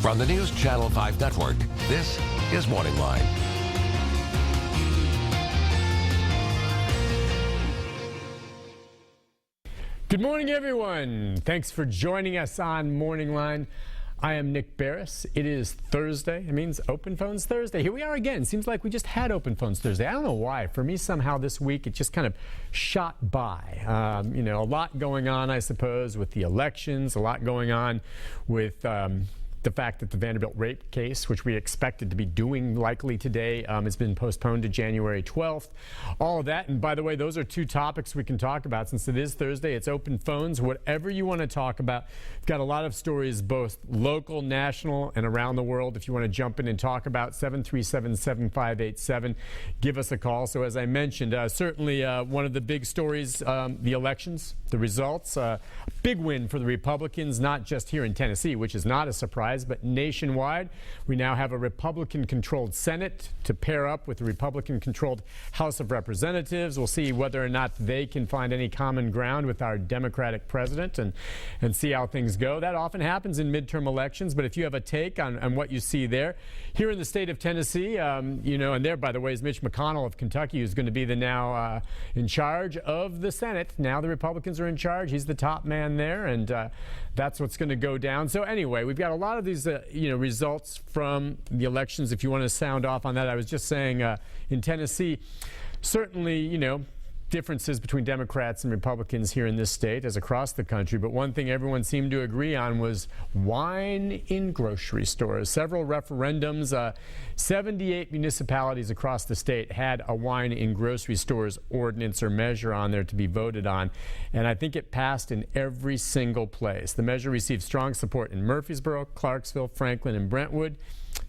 From the News Channel 5 Network, this is MorningLine. Good morning, everyone. Thanks for joining us on MorningLine. I am Nick Beres. It is Thursday. It means Open Phones Thursday. Here we are again. Seems like we just had Open Phones Thursday. I don't know why. For me, somehow this week it just kind of shot by. A lot going on, I suppose, with the elections, a lot going on with the fact that the Vanderbilt rape case, which we expected to be doing likely today, has been postponed to January 12th. All of that. And by the way, those are two topics we can talk about since it is Thursday. It's open phones, whatever you want to talk about. We've got a lot of stories, both local, national, and around the world. If you want to jump in and talk about 737-7587, give us a call. So as I mentioned, certainly one of the big stories, the elections, the results, big win for the Republicans, not just here in Tennessee, which is not a surprise, but nationwide. We now have a Republican-controlled Senate to pair up with the Republican-controlled House of Representatives. We'll see whether or not they can find any common ground with our Democratic president and see how things go. That often happens in midterm elections, but if you have a take on what you see there. Here in the state of Tennessee, and there, by the way, is Mitch McConnell of Kentucky, who's going to be the now in charge of the Senate. Now the Republicans are in charge. He's the top man there, and that's what's going to go down. So anyway, we've got a lot of these results from the elections. If you want to sound off on that, I was just saying in Tennessee, certainly, differences between Democrats and Republicans here in this state as across the country. But one thing everyone seemed to agree on was wine in grocery stores. Several referendums, 78 municipalities across the state had a wine in grocery stores ordinance or measure on there to be voted on. And I think it passed in every single place. The measure received strong support in Murfreesboro, Clarksville, Franklin, and Brentwood.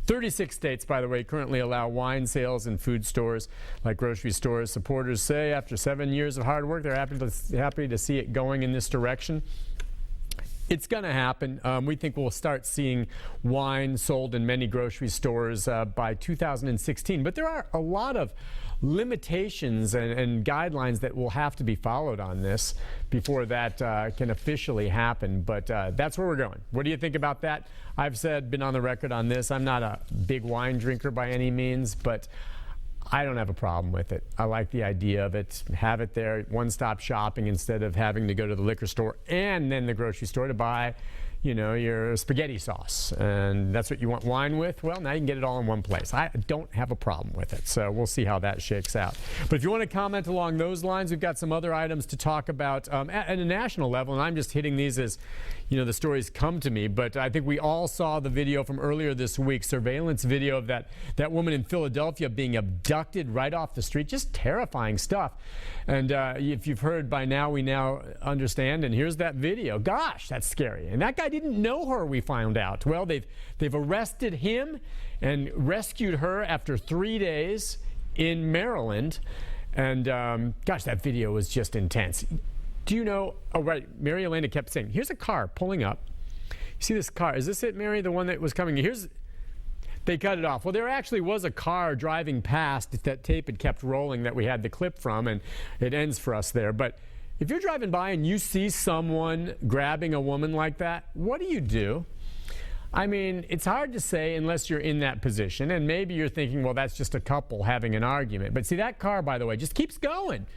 36 states, by the way, currently allow wine sales in food stores like grocery stores. Supporters say after 7 years of hard work, they're happy to see it going in this direction. It's going to happen. We think we'll start seeing wine sold in many grocery stores by 2016. But there are a lot of limitations and guidelines that will have to be followed on this before that can officially happen. But that's where we're going. What do you think about that? I've been on the record on this. I'm not a big wine drinker by any means, but I don't have a problem with it. I like the idea of it. Have it there, one-stop shopping instead of having to go to the liquor store and then the grocery store to buy, your spaghetti sauce. And that's what you want wine with? Well, now you can get it all in one place. I don't have a problem with it. So we'll see how that shakes out. But if you want to comment along those lines, we've got some other items to talk about at a national level. And I'm just hitting these as, the stories come to me. But I think we all saw the video from earlier this week, surveillance video of that woman in Philadelphia being abducted right off the street. Just terrifying stuff. And if you've heard by now, we now understand. And here's that video. Gosh, that's scary. And that guy didn't know her, we found out. Well, they've arrested him and rescued her after 3 days in Maryland. And gosh, that video was just intense. Do you know, oh right, Mary Elena kept saying, here's a car pulling up. You see this car, is this it, Mary, the one that was coming? They cut it off. Well, there actually was a car driving past. That tape had kept rolling that we had the clip from, and it ends for us there. But if you're driving by and you see someone grabbing a woman like that, what do? I mean, it's hard to say unless you're in that position, and maybe you're thinking, well, that's just a couple having an argument. But see, that car, by the way, just keeps going.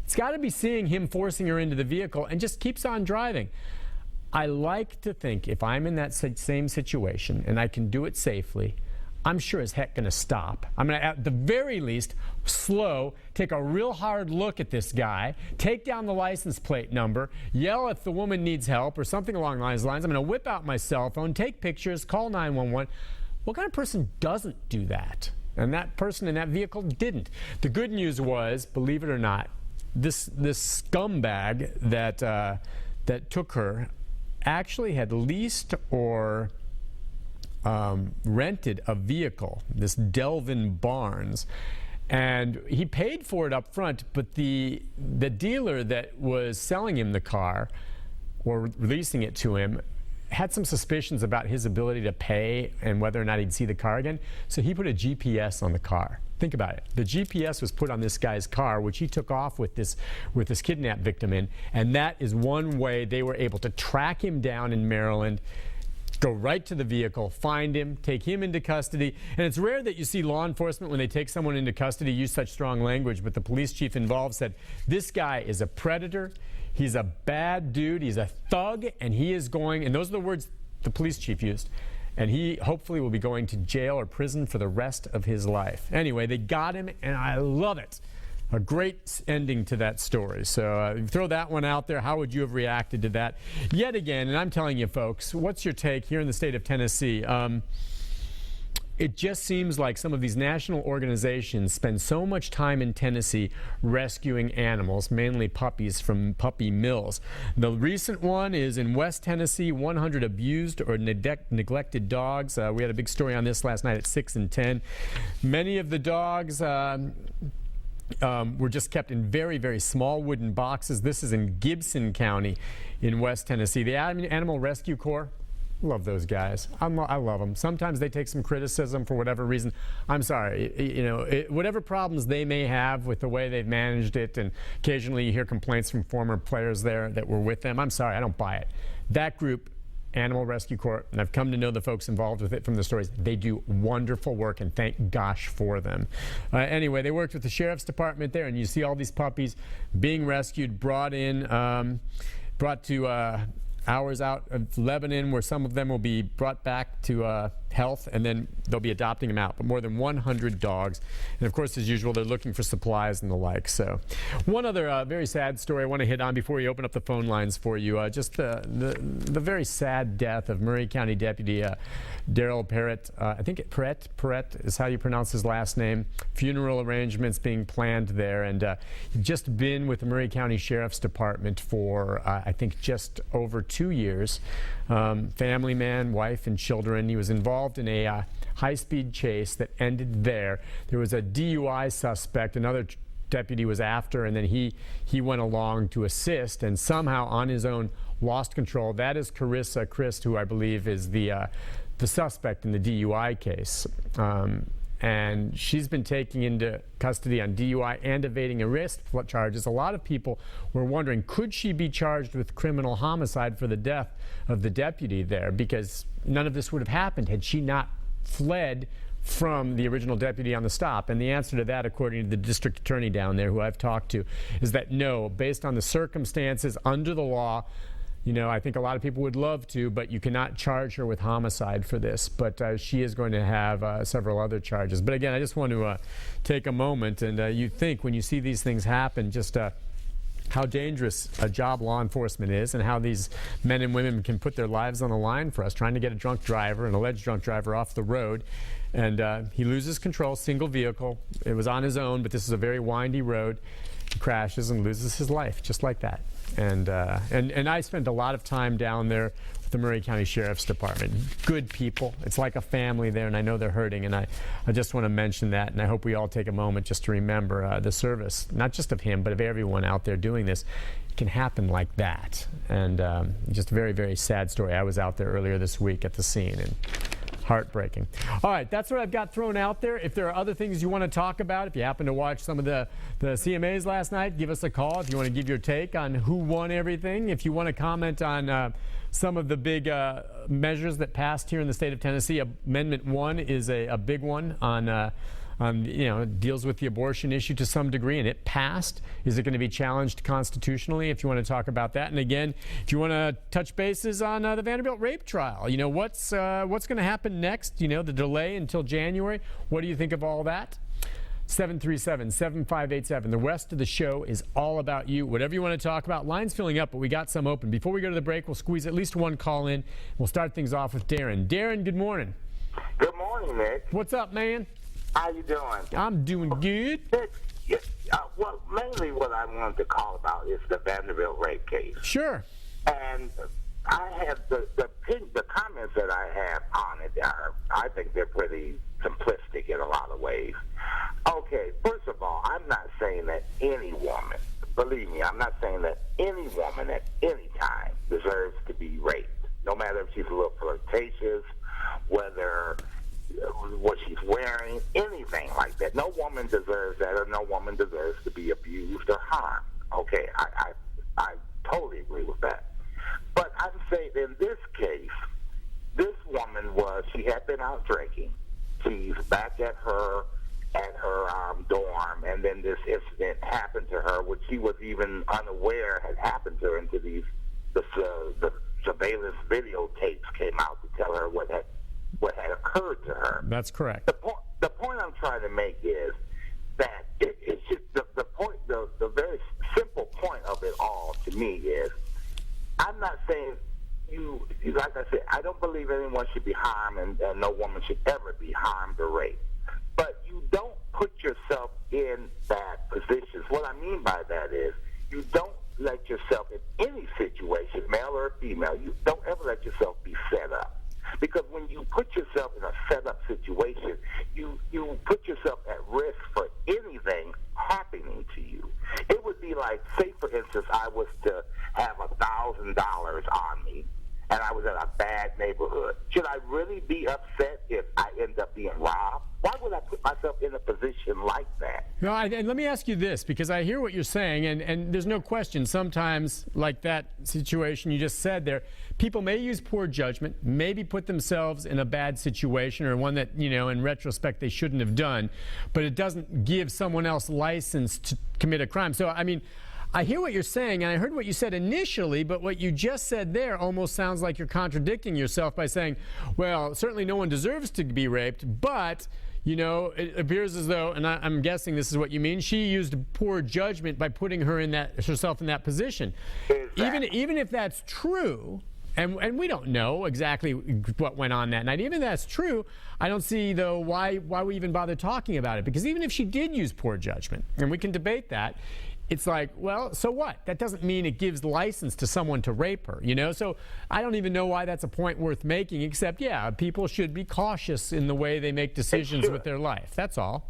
It's got to be seeing him forcing her into the vehicle and just keeps on driving. I like to think if I'm in that same situation and I can do it safely, I'm sure as heck going to stop. I'm going to, at the very least, slow, take a real hard look at this guy, take down the license plate number, yell if the woman needs help or something along those lines. I'm going to whip out my cell phone, take pictures, call 911. What kind of person doesn't do that? And that person in that vehicle didn't. The good news was, believe it or not, this scumbag that took her actually had leased or rented a vehicle, this Delvin Barnes, and he paid for it up front, but the dealer that was selling him the car or leasing it to him had some suspicions about his ability to pay and whether or not he'd see the car again, so he put a GPS on the car. Think about it. The GPS was put on this guy's car, which he took off with this kidnapped victim in, and that is one way they were able to track him down in Maryland, go right to the vehicle, find him, take him into custody. And it's rare that you see law enforcement, when they take someone into custody, use such strong language. But the police chief involved said, this guy is a predator. He's a bad dude. He's a thug. And he is going, and those are the words the police chief used, and he hopefully will be going to jail or prison for the rest of his life. Anyway, they got him, and I love it. A great ending to that story. So throw that one out there. How would you have reacted to that? Yet again, and I'm telling you, folks, what's your take here in the state of Tennessee? It just seems like some of these national organizations spend so much time in Tennessee rescuing animals, mainly puppies from puppy mills. The recent one is in West Tennessee, 100 abused or neglected dogs. We had a big story on this last night at 6 and 10. Many of the dogs were just kept in very, very small wooden boxes. This is in Gibson County in West Tennessee. The Animal Rescue Corps, love those guys. I love them. Sometimes they take some criticism for whatever reason. I'm sorry, whatever problems they may have with the way they've managed it, and occasionally you hear complaints from former players there that were with them. I'm sorry, I don't buy it. That group, Animal Rescue Corps, and I've come to know the folks involved with it from the stories, they do wonderful work, and thank gosh for them. Anyway, they worked with the sheriff's department there, and you see all these puppies being rescued, brought to hours out of Lebanon, where some of them will be brought back to health, and then they'll be adopting them out. But more than 100 dogs. And of course, as usual, they're looking for supplies and the like. So one other very sad story I want to hit on before we open up the phone lines for you. Just the very sad death of Murray County Deputy Darrell Perrett. I think Perrett is how you pronounce his last name. Funeral arrangements being planned there. And just been with the Murray County Sheriff's Department for, I think, just over 2 years. Family man, wife, and children. He was involved in a high-speed chase that ended there. There was a DUI suspect another deputy was after, and then he went along to assist, and somehow on his own lost control. That is Carissa Christ, who I believe is the suspect in the DUI case. And she's been taken into custody on DUI and evading arrest charges. A lot of people were wondering, could she be charged with criminal homicide for the death of the deputy there? Because none of this would have happened had she not fled from the original deputy on the stop. And the answer to that, according to the district attorney down there, who I've talked to, is that no, based on the circumstances under the law, I think a lot of people would love to, but you cannot charge her with homicide for this. But she is going to have several other charges. But again, I just want to take a moment, and you think when you see these things happen, just how dangerous a job law enforcement is, and how these men and women can put their lives on the line for us, trying to get an alleged drunk driver off the road. And he loses control, single vehicle. It was on his own, but this is a very windy road. He crashes and loses his life just like that. And I spent a lot of time down there with the Murray County Sheriff's Department. Good people. It's like a family there, and I know they're hurting. And I just want to mention that, and I hope we all take a moment just to remember the service, not just of him, but of everyone out there doing this. It can happen like that. And just a very, very sad story. I was out there earlier this week at the scene, and heartbreaking. All right, that's what I've got thrown out there. If there are other things you want to talk about, if you happen to watch some of the CMAs last night, give us a call. If you want to give your take on who won everything, if you want to comment on some of the big measures that passed here in the state of Tennessee, Amendment 1 is a big one on deals with the abortion issue to some degree, and it passed. Is it going to be challenged constitutionally? If you want to talk about that, and again, if you want to touch bases on the Vanderbilt rape trial, what's going to happen next? The delay until January. What do you think of all that? 737-7587. The rest of the show is all about you. Whatever you want to talk about. Line's filling up, but we got some open. Before we go to the break, we'll squeeze at least one call in. We'll start things off with Darren. Darren, good morning. Good morning, Nick. What's up, man? How you doing? I'm doing good. Well, mainly what I wanted to call about is the Vanderbilt rape case. Sure. And I have the comments that I have on it I think they're pretty simplistic in a lot of ways. Okay, first of all, I'm not saying that any woman, believe me, I'm not saying that any woman at any time deserves to be raped, no matter if she's a little flirtatious, whether what she's wearing, anything like that. No woman deserves that, or no woman deserves to be abused or harmed. Okay, I totally agree with that. But I'm saying in this case, this been out drinking. She's back at her dorm, and then this incident happened to her, which she was even unaware had happened to her until the surveillance videotapes came out to tell her what had occurred to her. That's correct. The point I'm trying to make is that it's just the point. The very simple point of it all to me is, I'm not saying you like I said, I don't believe anyone should be harmed, and no woman should ever be harmed or raped. But you don't put yourself in that position. What I mean by that is, you don't let yourself in any situation, male or female, you don't ever let yourself be set up. Because when you put yourself in a set-up situation, you put yourself at risk for anything happening to you. It would be like, say, for instance, I was to have $1,000 on me, and I was in a bad neighborhood. Should I really be upset if I end up being robbed? Why would I put myself in a position like that? No, and let me ask you this, because I hear what you're saying, and there's no question, sometimes, like that situation you just said there, people may use poor judgment, maybe put themselves in a bad situation or one that, in retrospect they shouldn't have done, but it doesn't give someone else license to commit a crime. So, I hear what you're saying, and I heard what you said initially, but what you just said there almost sounds like you're contradicting yourself by saying, well, certainly no one deserves to be raped, but, it appears as though, and I'm guessing this is what you mean, she used poor judgment by putting herself in that position. Exactly. Even if that's true, and we don't know exactly what went on that night. Even if that's true, I don't see, though, why we even bother talking about it. Because even if she did use poor judgment, and we can debate that, it's like, well, so what? That doesn't mean it gives license to someone to rape her, So I don't even know why that's a point worth making, except, yeah, people should be cautious in the way they make decisions with their life. That's all.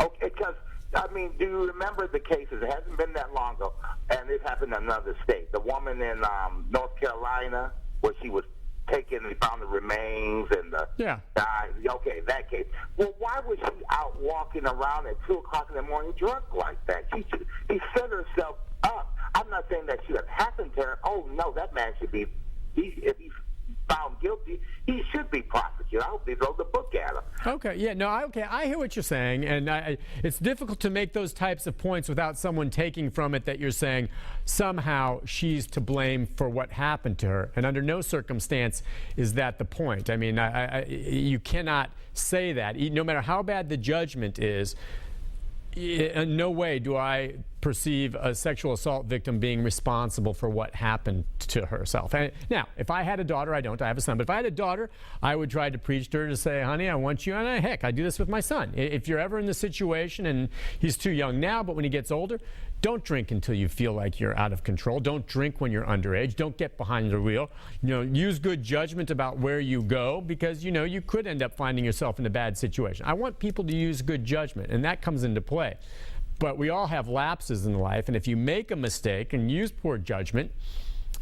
Okay, because, do you remember the cases? It hasn't been that long ago, and it happened in another state. The woman in North Carolina, where she was taken, they found the remains and the guy. Okay, that case. Well, why was she out walking around at 2 o'clock in the morning drunk like that? She set herself up. I'm not saying that should have happened to her. Oh, no, that man should be, if he's found guilty, he should be prosecuted. I hope they throw the book at him. Okay, yeah, no, I hear what you're saying, and it's difficult to make those types of points without someone taking from it that you're saying somehow she's to blame for what happened to her, and under no circumstance is that the point. You cannot say that. No matter how bad the judgment is, in no way do I perceive a sexual assault victim being responsible for what happened to herself. And now, if I had a daughter, I don't, I have a son, but if I had a daughter, I would try to preach to her to say, honey, I want you, and heck, I do this with my son. If you're ever in the situation, and he's too young now, but when he gets older, don't drink until you feel like you're out of control. Don't drink when you're underage. Don't get behind the wheel. Use good judgment about where you go, because, you could end up finding yourself in a bad situation. I want people to use good judgment, and that comes into play. But we all have lapses in life, and if you make a mistake and use poor judgment,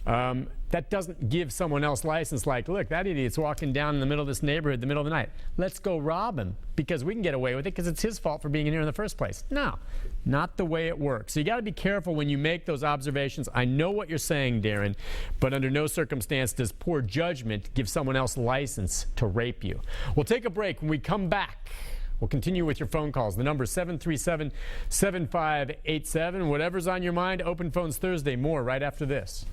that doesn't give someone else license, like, look, that idiot's walking down in the middle of this neighborhood in the middle of the night. Let's go rob him because we can get away with it because it's his fault for being in here in the first place. No, not the way it works. So you got to be careful when you make those observations. I know what you're saying, Darren, but under no circumstance does poor judgment give someone else license to rape you. We'll take a break. When we come back, we'll continue with your phone calls. The number is 737-7587. Whatever's on your mind, Open Phones Thursday. More right after this.